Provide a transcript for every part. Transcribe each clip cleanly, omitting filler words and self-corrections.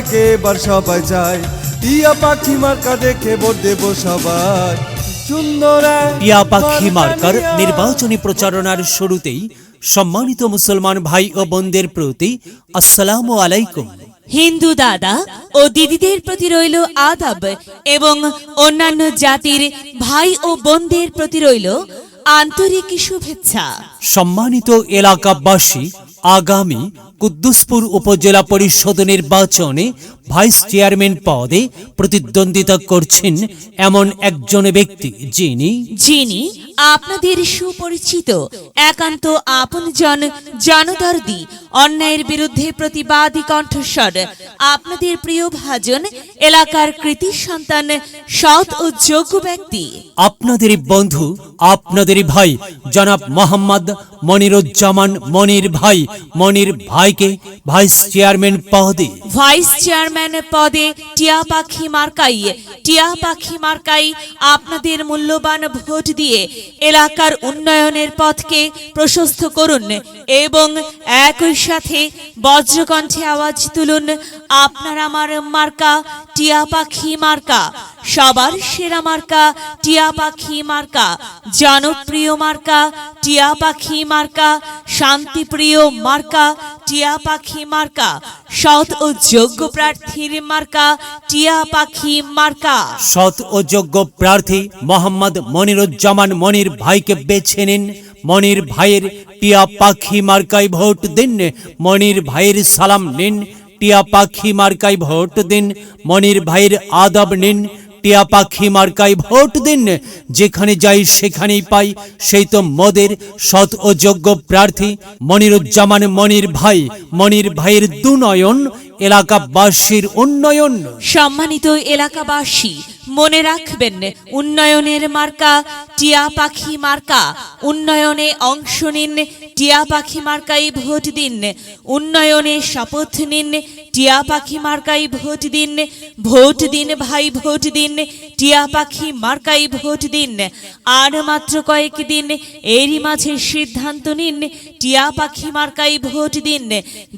এবার সবাই যায় টিয়া পাখি মার্কা দেখে ভোট দেব সবাই। সুন্দর টিয়া পাখি মার্কার নির্বাচনী প্রচারণার শুরুতেই সম্মানিত মুসলমান ভাই ও বোনদের প্রতি আসসালামু আলাইকুম। হিন্দু দাদা ও দিদিদের প্রতি রইল আদাব এবং অন্যান্য জাতির ভাই ও বোনদের প্রতি রইল আন্তরিক শুভেচ্ছা। সম্মানিত এলাকাবাসী, আগামী কুদ্দুসপুর উপজেলা পরিষদ নির্বাচনে ভাইস চেয়ারম্যান পদে প্রতিদ্বন্দ্বিতা করছেন এমন একজন ব্যক্তি যিনি আপনাদের সুপরিচিত একান্ত আপনজন, জনদর্দি, অন্যায়ের বিরুদ্ধে প্রতিবাদী কণ্ঠস্বর, আপনাদের প্রিয় ভাজন, এলাকার কৃতি সন্তান, সৎ ও যোগ্য ব্যক্তি, আপনাদেরই বন্ধু, আপনাদেরই ভাই জনাব মোহাম্মদ মনিরুজ্জামান মনির ভাইকে ভাইস চেয়ারম্যান পদে টিয়া পাখি মার্কাই আপনাদের মূল্যবান ভোট দিয়ে এলাকার উন্নয়নের পথকে প্রশস্ত করুন এবং একই সাথে বজ্রকণ্ঠে আওয়াজ তুলুন, আপনার আমার মার্কা টিয়া পাখি মার্কা, সবার সেরা মার্কা টিয়া পাখি মার্কা, জনপ্রিয় মার্কা টিয়া পাখি মার্কা, শান্তিপ্রিয় মার্কা টিয়া পাখি মার্কা, সৎ ও যোগ্য প্রার্থীর মার্কা টিয়া পাখি মার্কা। সৎ ও যোগ্য প্রার্থী মোহাম্মদ মনিরুজ্জামান মনির ভাইকে বেছে নিন। মনির ভাইয়ের টিয়া পাখি মার্কায় ভোট দিন। মনির ভাইয়ের সালাম নিন, টিয়া পাখি মার্কায় ভোট দিন। মনির ভাইয়ের আদব নিন, টিয়া পাখি মার্কায় ভোট দিন। যেখানে যাই সেখানেই পাই, সেই তো মোদের সৎ ও যোগ্য প্রার্থী মনিরুজ্জামান মনির ভাইয়ের দুনয়ন, এলাকাবাসীর উন্নয়ন। সম্মানিত এলাকাবাসী, মনে রাখবেন, উন্নয়নের মার্কা টিয়া পাখি মার্কা। উন্নয়নে অংশ নিন, টিয়া পাখি মার্কাই ভোট দিন। উন্নয়নে শপথ নিন, টিয়া পাখি মার্কাই ভোট দিন। ভোট দিন ভাই, ভোট দিন, টিয়া পাখি মার্কাই ভোট দিন। আর মাত্র কয়েকদিন, এরই মাঝে সিদ্ধান্ত নিন, টিয়া পাখি মার্কাই ভোট দিন।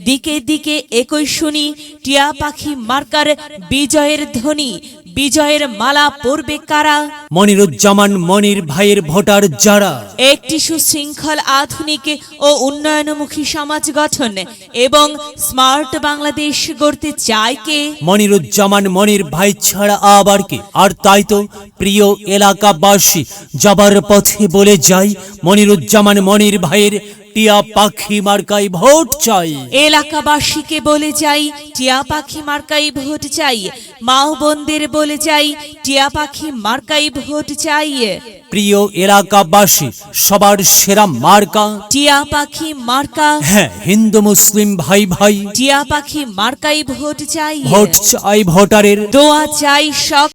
দিকে দিকে একই শুনি টিয়া পাখি মার্কার বিজয়ের ধ্বনি। বিজয়ের মালা পরবে কারা? মনিরুজ্জামান মনির ভাইয়ের ভোটার যারা একটি সুশৃঙ্খল, আধুনিক ও উন্নয়নমুখী সমাজ গঠন এবং স্মার্ট বাংলাদেশ গড়তে চায় কে? মনিরুজ্জামান মনির ভাই ছাড়া আবার কে? আর তাই তো প্রিয় এলাকাবাসী, যাবার পথে বলে যাই, মনিরুজ্জামান মনির ভাইয়ের টিয়া পাখি মার্কাই ভোট চাই। এলাকাবাসীকে বলে যাই, টিয়া পাখি মার্কাই ভোট চাই। মা ও বোনদের বলে যাই, টিয়া পাখি মার্কাই ভোট চাই। প্রিয় এলাকাবাসী, সবার সেরা মার্কা টিয়া পাখি মার্কা। হ্যাঁ, হিন্দু মুসলিম ভাই টিয়া পাখি মার্কাই ভোট চাই। ভোট চাই ভোটারের, দোয়া চাই সব